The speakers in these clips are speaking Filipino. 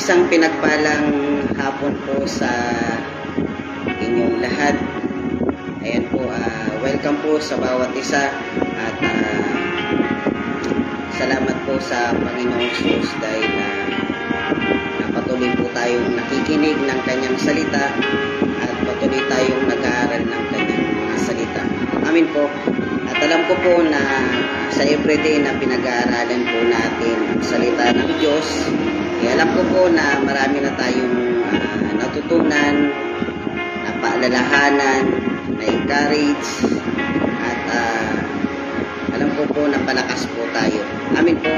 Isang pinagpalang hapon po sa inyong lahat. Ayan po, welcome po sa bawat isa at salamat po sa Panginoong Jesus dahil patuloy po tayong nakikinig ng kanyang salita at patuloy tayong nag-aaral ng kanyang mga salita. Amin po. At alam ko po na sa everyday na pinag-aaralan po natin ang salita ng Diyos, alam ko po na marami na tayong natutunan, napaalalahanan, na-encourage, at alam ko po na palakas po tayo. Amin po.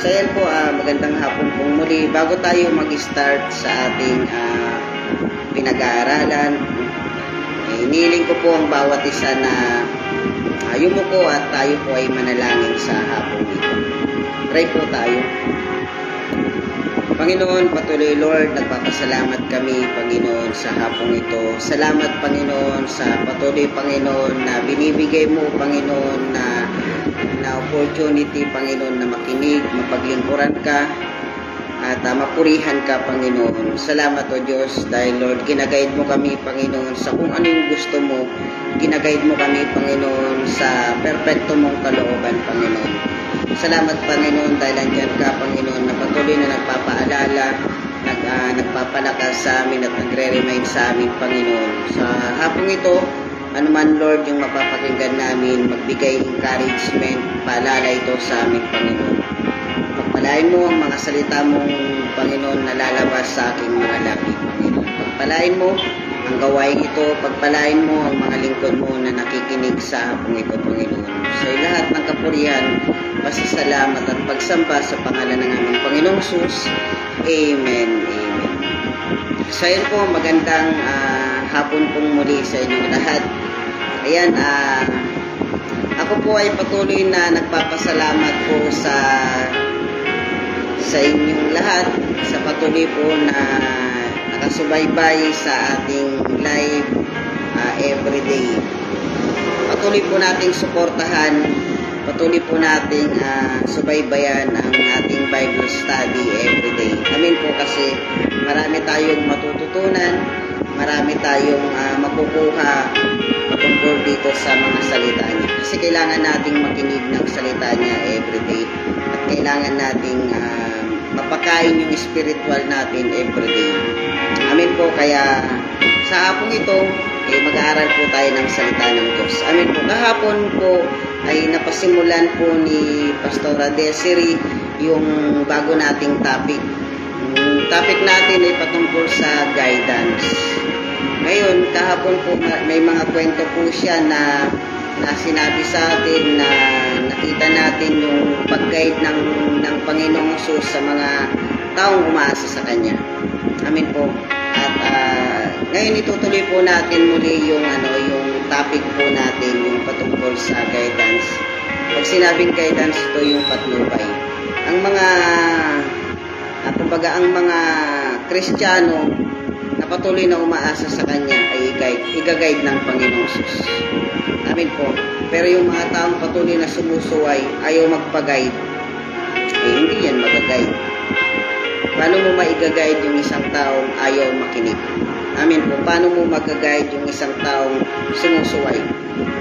So yan po, magandang hapon po muli. Bago tayo mag-start sa ating pinag-aaralan, iniling ko po ang bawat isa na yumuko at tayo po ay manalangin sa hapon ito. Pray po tayo. Panginoon, patuloy Lord, nagpapasalamat kami, Panginoon, sa hapong ito. Salamat, Panginoon, sa patuloy, Panginoon, na binibigay mo, Panginoon, na opportunity, Panginoon, na makinig, mapaglingkuran ka, at mapurihan ka, Panginoon. Salamat, O Diyos, dahil Lord, ginagayad mo kami, Panginoon, sa kung ano yung gusto mo. Ginagayad mo kami, Panginoon, sa perfecto mong kalooban, Panginoon. Salamat, Panginoon, dahil andyan ka, Panginoon, na patuloy na nagpapaalala, nagpapalakas sa amin at nagre-remind sa amin, Panginoon. Sa hapong ito, anuman, Lord, yung mapapakinggan namin, magbigay encouragement, paalala ito sa amin, Panginoon. Pagpalain mo ang mga salita mong, Panginoon, na lalabas sa aking mga labi, Panginoon. Pagpalain mo ang gawain ito, pagpalain mo ang mga lingkod mo na nakikinig sa hapong ito, Panginoon. Sa lahat ng kapurihan, pasasalamat at pagsamba sa pangalan ng aming Panginoong Jesus. Amen. Amen. So yun po, magandang hapon pong muli sa inyong lahat. Ayan, ako po ay patuloy na nagpapasalamat po sa inyong lahat, sa patuloy po na nakasubaybay sa ating live everyday. Patuloy po nating suportahan, patuloy po nating subaybayan ang ating Bible study everyday. Amin po, kasi marami tayong matututunan, marami tayong makukuha patungkol dito sa mga salita niya. Kasi kailangan nating makinig ng salita niya everyday at kailangan nating mapakain yung spiritual natin everyday. Amin po, kaya sa hapong ito, mag-aaral po tayo ng salita ng Diyos. Amin po. Kahapon po ay napasimulan po ni Pastora Desiree yung bago nating topic. Yung topic natin ay patungkol sa guidance. Ngayon, kahapon po may mga kwento po siya na sinabi sa atin na nakita natin yung pag-guide ng Panginoong Jesus sa mga taong umaasa sa Kanya. Amin po. At ngayon itutuloy po natin muli yung topic po natin, yung patungkol sa guidance. Pag sinabing guidance, ito yung patnubay. Ang mga Kristiyano na patuloy na umaasa sa Kanya ay i-guide ng Panginoong Jesus. Amin po. Pero yung mga taong patuloy na sumusuway, ayaw magpa-guide, hindi yan mag-guide. Paano mo ma-guide yung isang taong ayaw makinig? Amin po. Paano mo mag-guide yung isang taong sumusuway?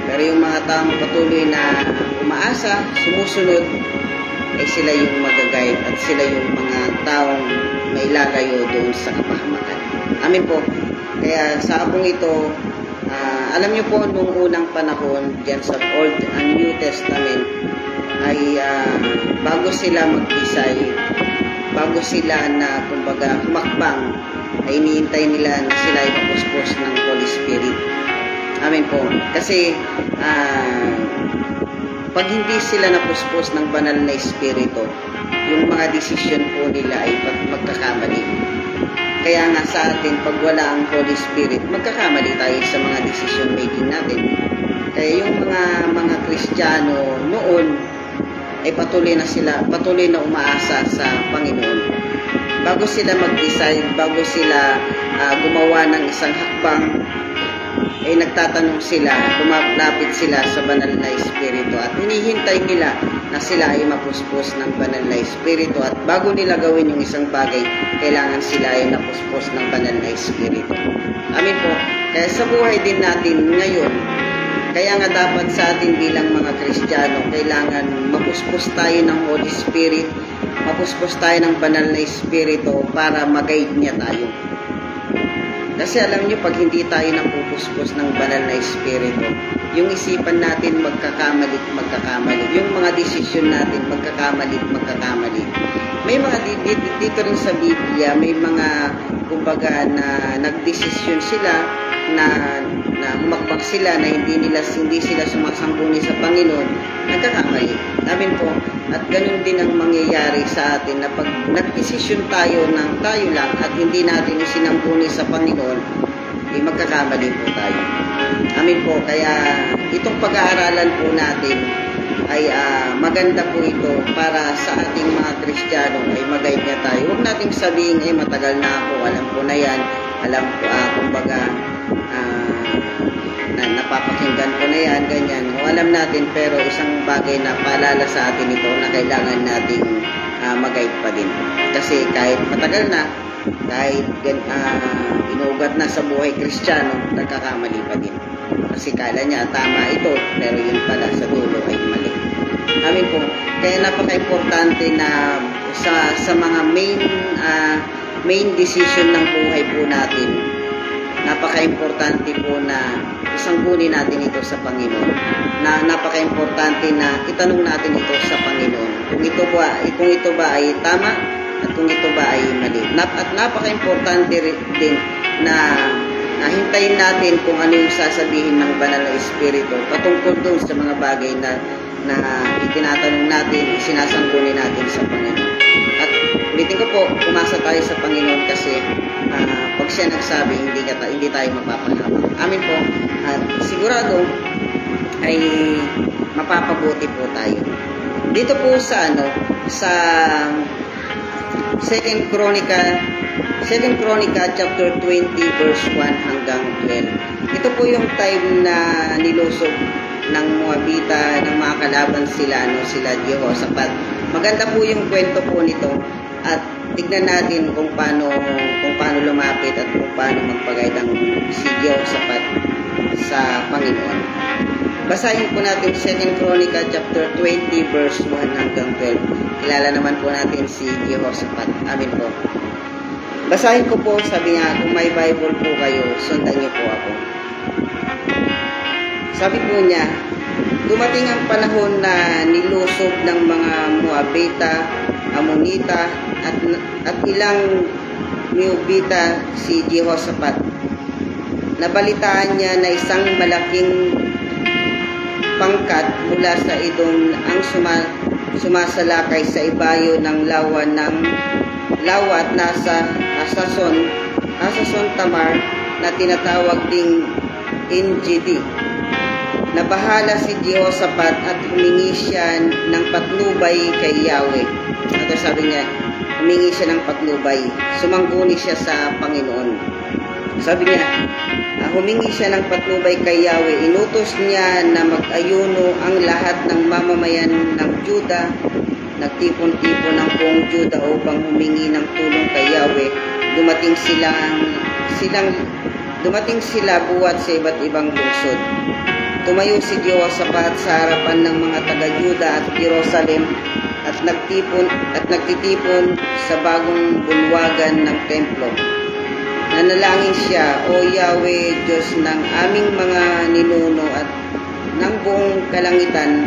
Pero yung mga taong patuloy na umaasa, sumusunod, ay sila yung mag-guide at sila yung mga taong may lalayo doon sa kapahamakan. Amin po. Kaya sa hapong ito, alam niyo po, nung unang panahon, dyan sa Old and New Testament, ay bago sila mag-decide, bago sila na, kumbaga, humakbang, ay iniintay nila na sila ay mapuspos ng Holy Spirit. Amen po. Kasi, pag hindi sila napuspos ng banal na Espiritu, yung mga desisyon po nila ay magkakamali. Kaya nga sa atin, pag wala ang Holy Spirit, magkakamali tayo sa mga decision making natin. Kaya yung mga Kristiyano noon ay patuloy na umaasa sa Panginoon. Bago sila mag-decide, bago sila gumawa ng isang hakbang, ay nagtatanong sila, lumapit sila sa banal na Espiritu at hinihintay nila na sila ay mapuspos ng banal na Espiritu, at bago nila gawin yung isang bagay, kailangan sila ay napuspos ng banal na Espiritu. Amin po. Kaya sa buhay din natin ngayon, kaya nga dapat sa atin bilang mga Kristiyano, kailangan mapuspos tayo ng Holy Spirit, mapuspos tayo ng banal na Espiritu para mag-guide niya tayo. Kasi alam nyo, pag hindi tayo napupuspos ng banal na Espiritu, yung isipan natin magkakamali. Yung mga desisyon natin magkakamali. May mga dito rin sa Biblia, may mga kumbaga na nagdesisyon sila na humakbang sila na hindi sila sumasangguni sa Panginoon, nagkakamali. Amin po. At ganun din ang mangyayari sa atin na pag nagdesisyon tayo ng tayo lang at hindi natin isinangguni sa Panginoon, magkakamali po tayo. Amin po. Kaya itong pag-aaralan po natin ay maganda po ito para sa ating mga Kristiyano ay mag-guide niya tayo. Huwag nating sabihin ay matagal na ako, alam ko na yan, alam ko kumbaga napapakinggan ko na yan, ganyan. O alam natin, pero isang bagay na paalala sa atin ito na kailangan nating mag-guide pa din. Kasi kahit matagal na, kahit inuugat na sa buhay Kristiyano, nagkakamali pa din. Kasi kala niya tama ito, pero yun pala sa dulo ay mali. Amin po. Kaya napaka-importante na sa mga main decision ng buhay po natin, napaka-importante po na isangguni natin ito sa Panginoon. Na napaka-importante na itanong natin ito sa Panginoon. Kung ito ba ay tama at kung ito ba ay mali. At napaka-importante din na hintayin natin kung ano yung sasabihin ng banal na Espiritu patungkol doon sa mga bagay na itinatanong natin, sinasangguni natin sa Panginoon. At ulitin ko po, umasa tayo sa Panginoon kasi pag siya nagsabi, hindi tayo mapapalawak. Amin po. At sigurado ay mapapabuti po tayo. Dito po sa sa 2 Chronica chapter 20 verse 1 hanggang 12. Ito po yung time na nilusob ng Moabita, ng mga kalaban sila Jehoshaphat. Maganda po yung kwento po nito at tignan natin kung paano lumapit at kung paano magpagayad ang si Jehoshaphat sa Panginoon. Basahin po natin 2 Chronica chapter 20 verse 1 hanggang 12. Kilala naman po natin si Jehoshaphat. Amin po. Basahin ko po, sabi niya, kung may Bible po kayo, sundan niyo po ako. Sabi po niya, dumating ang panahon na nilusob ng mga Moabita, Amonita, at ilang Meobita si Jehoshaphat. Nabalitaan niya na isang malaking pangkat mula sa Edom ang sumasalakay sa ibayo ng lawa at nasa Hasason Tamar na tinatawag ding Engedi. Nabahala si Jehoshaphat at humingi siya ng patnubay kay Yahweh. Ito sabi niya, humingi siya ng patnubay. Sumangguni siya sa Panginoon. Sabi niya, humingi siya ng patnubay kay Yahweh. Inutos niya na mag-ayuno ang lahat ng mamamayan ng Juda. Nagtipon-tipon ng buong Juda upang humingi ng tulong kay Yahweh. Dumating sila buwat sa iba't ibang lungsod. Tumayo si Jehoshaphat sa harapan ng mga taga-Juda at Jerusalem at nagtitipon sa bagong bulwagan ng templo. Nanalangin siya, O Yahweh, Diyos ng aming mga ninuno at ng buong kalangitan,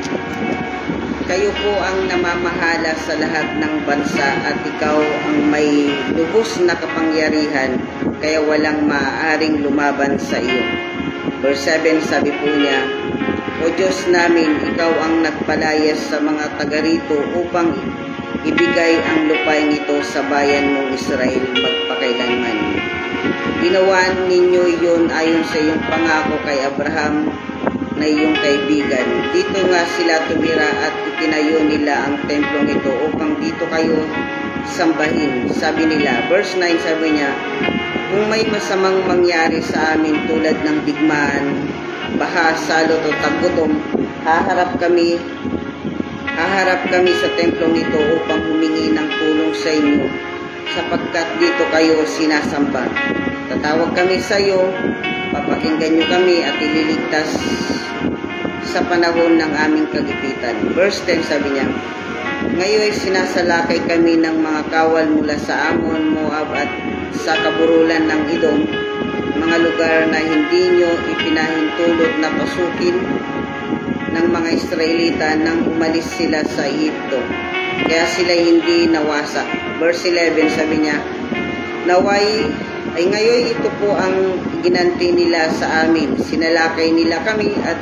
kayo po ang namamahala sa lahat ng bansa at ikaw ang may lubos na kapangyarihan, kaya walang maaaring lumaban sa iyo. Verse 7, sabi po niya, O Diyos namin, ikaw ang nagpalayas sa mga taga rito upang ibigay ang lupain ito sa bayan mong Israel magpakailanman. Ginawa ninyo iyon ayon sa iyong pangako kay Abraham na iyong kaibigan. Dito nga sila tumira at itinayo nila ang templong ito upang dito kayo sambahin. Sabi nila, verse 9, sabi niya, kung may masamang mangyari sa amin tulad ng digmaan, baha, salot o taggutom, haharap kami haharap kami sa templong ito upang humingi ng tulong sa inyo, sapagkat dito kayo sinasamba. Tatawag kami sa iyo, papakinggan nyo kami at ililigtas sa panahon ng aming kagipitan. Verse 10 sabi niya, ngayon ay sinasalakay kami ng mga kawal mula sa Amon, Moab at sa kaburulan ng Edom, mga lugar na hindi nyo ipinahintulot na pasukin ng mga Israelita nang umalis sila sa Egypto. Kaya sila hindi nawasak. Verse 11 sabi niya, naway ay ngayon ito po ang ginanti nila sa amin. Sinalakay nila kami at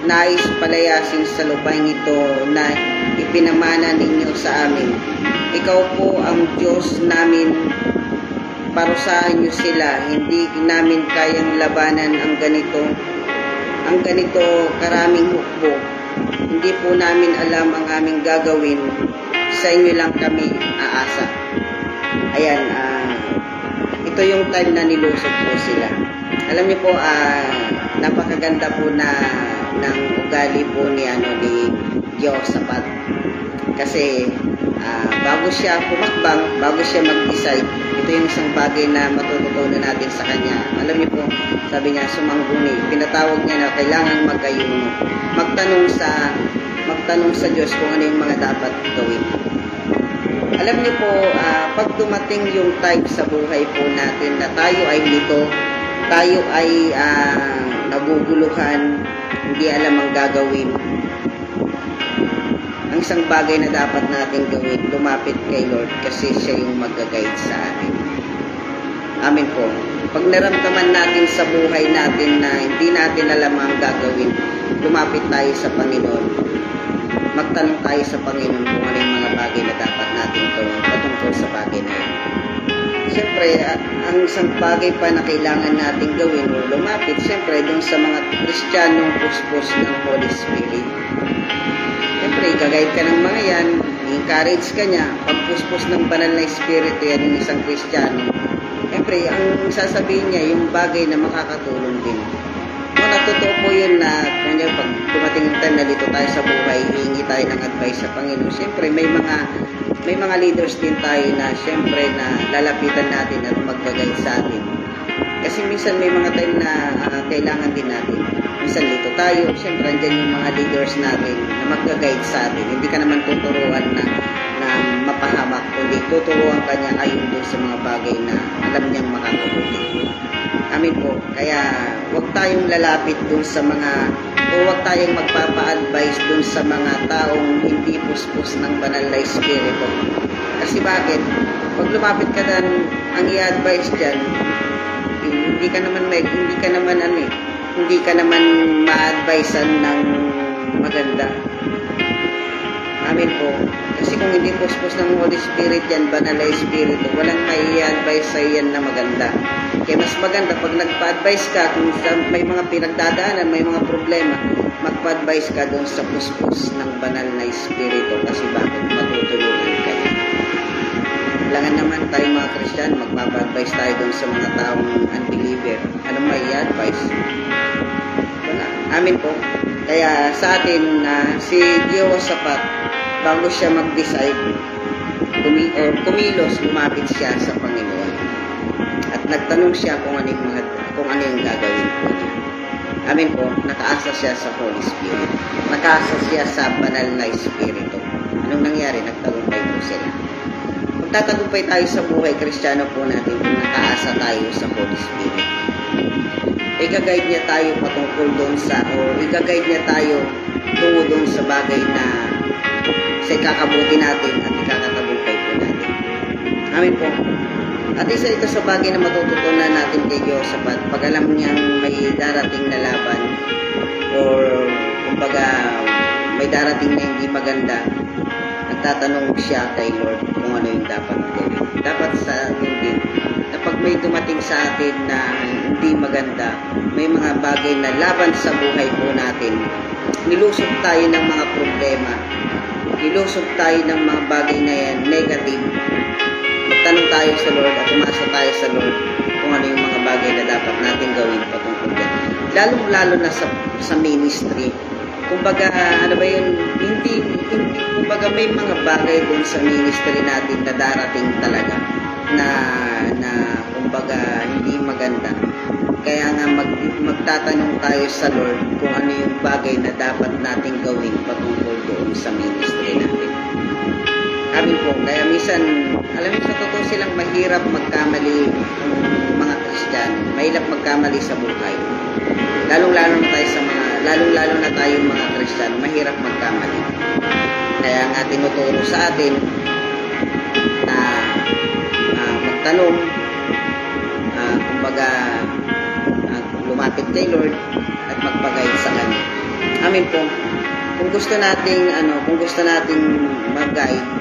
nais palayasin sa lupain ito na ipinamana ninyo sa amin. Ikaw po ang Diyos namin, parusahan nyo sila. Hindi namin kayang labanan ang ganito karaming hukbo. Hindi po namin alam ang aming gagawin. Sa inyo lang kami aasa. Ayan, ito yung time na nilusog po sila. Alam niyo po, napakaganda po na ng ugali po ni Jehoshaphat. Kasi bago siya pumakbang, bago siya mag-decide, ito yung isang bagay na matututunan natin sa kanya. Alam niyo po, sabi niya, sumangguni. Pinatawag niya na kailangan magkayuno. Magtanong sa Diyos kung ano yung mga dapat gawin. Alam niyo po, pag dumating yung time sa buhay po natin na tayo ay lito, tayo ay naguguluhan, hindi alam ang gagawin, ang isang bagay na dapat natin gawin, lumapit kay Lord kasi siya yung mag-guide sa atin. Amen po. Pag naramdaman natin sa buhay natin na hindi natin alam ang gagawin, lumapit tayo sa Panginoon. Magtanong tayo sa Panginoon kung ano yung mga bagay na dapat natin gawin patungkol sa bagay na yun. Siyempre, ang isang bagay pa na kailangan natin gawin o lumapit, siyempre, doon sa mga Kristiyanong puspos ng Holy Spirit. Siyempre, i-guide ka ng mga yan, i-encourage ka niya, pagpuspos ng banal na Espiritu yan ng isang Kristiyano. Siyempre, ang sasabihin niya, yung bagay na makakatulong din. Kung natotoo po yun na, kung yan, pag dumating yung time na dito tayo sa buhay, hihingi tayo ng advice sa Panginoon. Siyempre, may mga leaders din tayo na siyempre na lalapitan natin at mag-guide sa atin. Kasi minsan may mga time na kailangan din natin. Minsan dito tayo, siyempre andyan yung mga leaders natin na mag-guide sa atin. Hindi ka naman tuturuan na mapahamak, kundi tuturuan ka niya ayon doon sa mga bagay na alam niyang makakabuti. Amin po. Kaya huwag tayong lalapit doon sa mga, o huwag tayong magpapa-advise doon sa mga taong hindi puspos ng banal na Espiritu. Kasi bakit? Pag lumapit ka dan, ang i-advise dyan, hindi ka naman ma-advisean ng maganda. Amin po. Kasi kung hindi puspos ng Holy Spirit yan, banal na Espiritu, walang mai-advise sa yan na maganda. Kaya mas maganda pag nagpa-advise ka, kung may mga pinagdadaanan, may mga problema, magpa-advise ka doon sa puspos ng banal na Espiritu. Kasi bakit? Matutulungan ka niya. Kailangan naman tayo mga Kristiyano, magpapa-advise tayo doon sa mga taong unbeliever. Anong may i-advise? Wala. Amin po. Kaya sa atin, si Jehoshaphat, bago siya mag-decide, kumilos, lumapit siya sa Panginoon. At nagtanong siya kung ano yung gagawin po niya. Amin po, nakaasa siya sa Holy Spirit. Nakaasa siya sa banal na Espiritu. Anong nangyari? Nagtagumpay po sila. Magtatagumpay tayo sa buhay Kristiyano po natin kung nakaasa tayo sa Holy Spirit. I-guide niya tayo patungkol doon i-guide niya tayo tungo doon sa bagay na sa ikakabuti natin at ikakatagumpay po natin. Amin po. At isa ito sa bagay na matututunan natin kay Jehoshaphat, pag alam niyang may darating na laban or kumbaga may darating na hindi maganda, nagtatanong siya kay Lord kung ano yung dapat gawin. Dapat sa atin din na pag may dumating sa atin na hindi maganda, may mga bagay na laban sa buhay po natin, nilusog tayo ng mga problema, nilusog tayo ng mga bagay na yan, negative, magtanong tayo sa Lord at umasa tayo sa Lord kung ano yung mga bagay na dapat natin gawin patungkol yan. Lalo na sa ministry, kumbaga, ano ba yun, kumbaga may mga bagay doon sa ministry natin na darating talaga na kumbaga hindi maganda. Kaya nga magtatanong tayo sa Lord kung ano yung bagay na dapat nating gawin patungkol doon sa ministry natin. Amin po, kaya minsan, alam mo, sa totoo silang mahirap magkamali ang mga Kristiyano. Mahirap magkamali sa buhay. Lalong-lalo na tayo mga Kristiyano, mahirap magkamali. Kaya nga tinuturo sa atin na magtanong, kumbaga, lumapit kay Lord at magpag-guide sa Kanya. Amin po. Kung gusto nating mag-guide,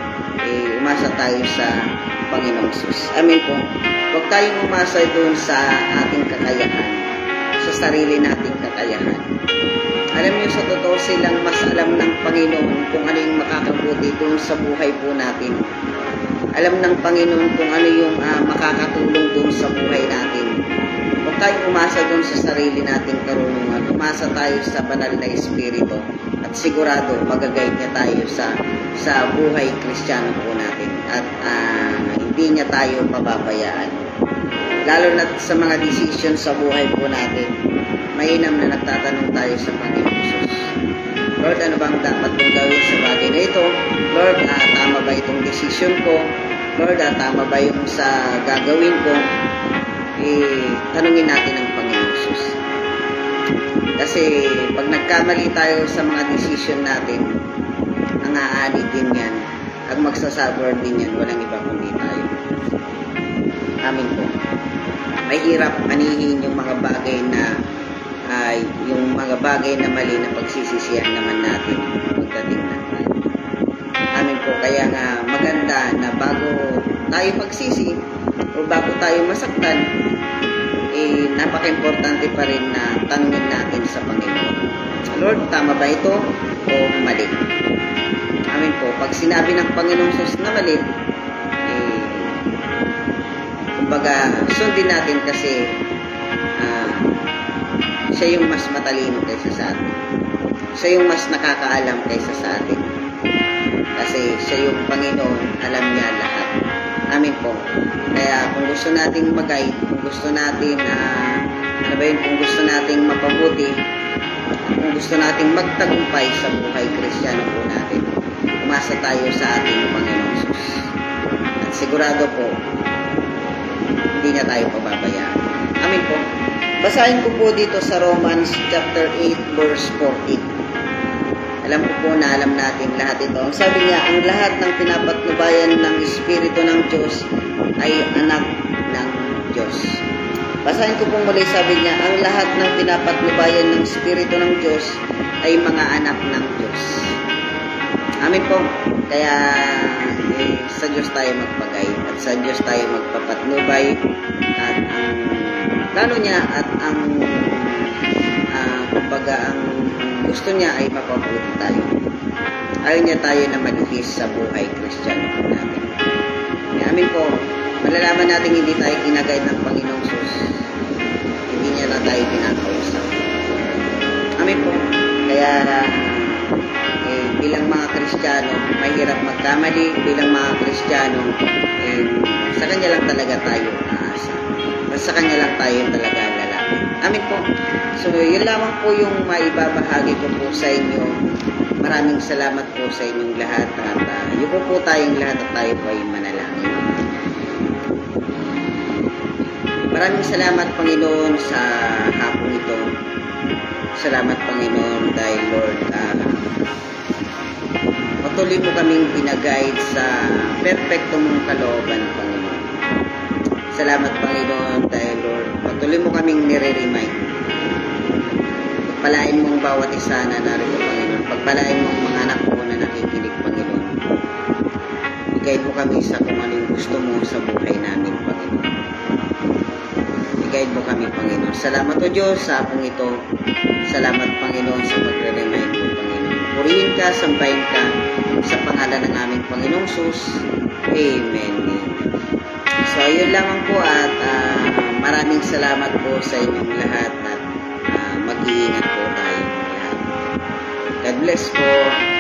umasa tayo sa Panginoong Hesus. Amin po. Huwag tayong umasa doon sa ating kakayahan, sa sarili nating kakayahan. Alam niyo, sa totoo silang mas alam ng Panginoon kung ano yung makakabuti doon sa buhay po natin. Alam ng Panginoon kung ano yung makakatulong doon sa buhay natin. Huwag tayong umasa doon sa sarili nating karunungan. Umasa tayo sa banal na Espiritu at sigurado mag-guide niya tayo sa buhay Kristiyano po natin at hindi niya tayo pababayaan. Lalo na sa mga decision sa buhay po natin, mainam na nagtatanong tayo sa Panginoong Hesus. Lord, ano bang dapat kong gawin sa bagay na ito? Lord, tama ba itong decision ko? Lord, tama ba yung sa gagawin ko? Tanungin natin ang Panginoong Hesus. Kasi pag nagkamali tayo sa mga decision natin, ang aani din yan, ang magsasuffer din yan, walang iba kundi tayo. Amin po. Mahirap anihin yung mga bagay na mali na pagsisisihan naman natin pagdating natin. Amin po. Kaya nga maganda na bago tayo magsisi o bago tayo masaktan, napaka-importante pa rin na tanungin natin sa Panginoon. Lord, tama ba ito o mali? Amin po. Pag sinabi ng Panginoong Hesus na mali, kumbaga, sundin natin kasi siya yung mas matalino kaysa sa atin. Siya yung mas nakakaalam kaysa sa atin. Kasi siya yung Panginoon, alam niya lahat. Amin po. Kaya kung gusto nating mag-guide, kung gusto natin kung gusto nating mapabuti, kung gusto nating magtagumpay sa buhay Kristiyano po natin, umasa tayo sa ating Panginoong Hesus. At sigurado po, hindi niya tayo pababayaan. Amin po. Basahin ko po dito sa Romans chapter 8 verse 14. Alam ko po na alam natin lahat ito. Ang sabi niya, ang lahat ng pinapatnubayan ng Espiritu ng Diyos ay anak ng Diyos. Basahin ko po muli, sabi niya, ang lahat ng pinapatnubayan ng Espiritu ng Diyos ay mga anak ng Diyos. Amin po. Kaya sa Diyos tayo magpag-guide at sa Diyos tayo magpapatnubay at ang plano niya at ang kumbaga ang gusto niya ay mapabuti tayo. Ayaw niya tayo na malihis sa buhay Kristiyano po natin. Amin po, malalaman natin hindi tayo kinagayad ng Panginoong Hesus. Hindi niya na tayo kinakausap. Amin po. Kaya bilang mga Kristiyano, mahirap magkamali. Bilang mga Kristiyano, sa Kanya lang talaga tayo aasa. Sa Kanya lang tayo talaga lalapit. Amin po. So, yun lamang po yung maibabahagi ko po sa inyo. Maraming salamat po sa inyong lahat. At yuko po tayong lahat at tayo po ay manalangin. Maraming salamat, Panginoon, sa hapong ito. Salamat, Panginoon, dahil Lord, patuloy mo kaming pinaguide sa perfecto mong kalooban, Panginoon. Salamat, Panginoon, dahil Lord, patuloy mo kaming nire-remind. Pagpalain mong bawat isa na narito, Panginoon. Pagpalain mong mga anak mo na nakikinig, Panginoon. I-guide mo kami sa kung ano yung gusto mo sa buhay namin, Panginoon. I-guide mo kami, Panginoon. Salamat o Diyos sa hapong ito. Salamat, Panginoon, sa pagre-remind mo, Panginoon. Purihin ka, sambahin ka sa pangalan ng aming Panginoong Hesus. Amen. So, ayun lamang po at maraming salamat po sa inyong lahat at mag-iingat po tayo lahat. God bless po.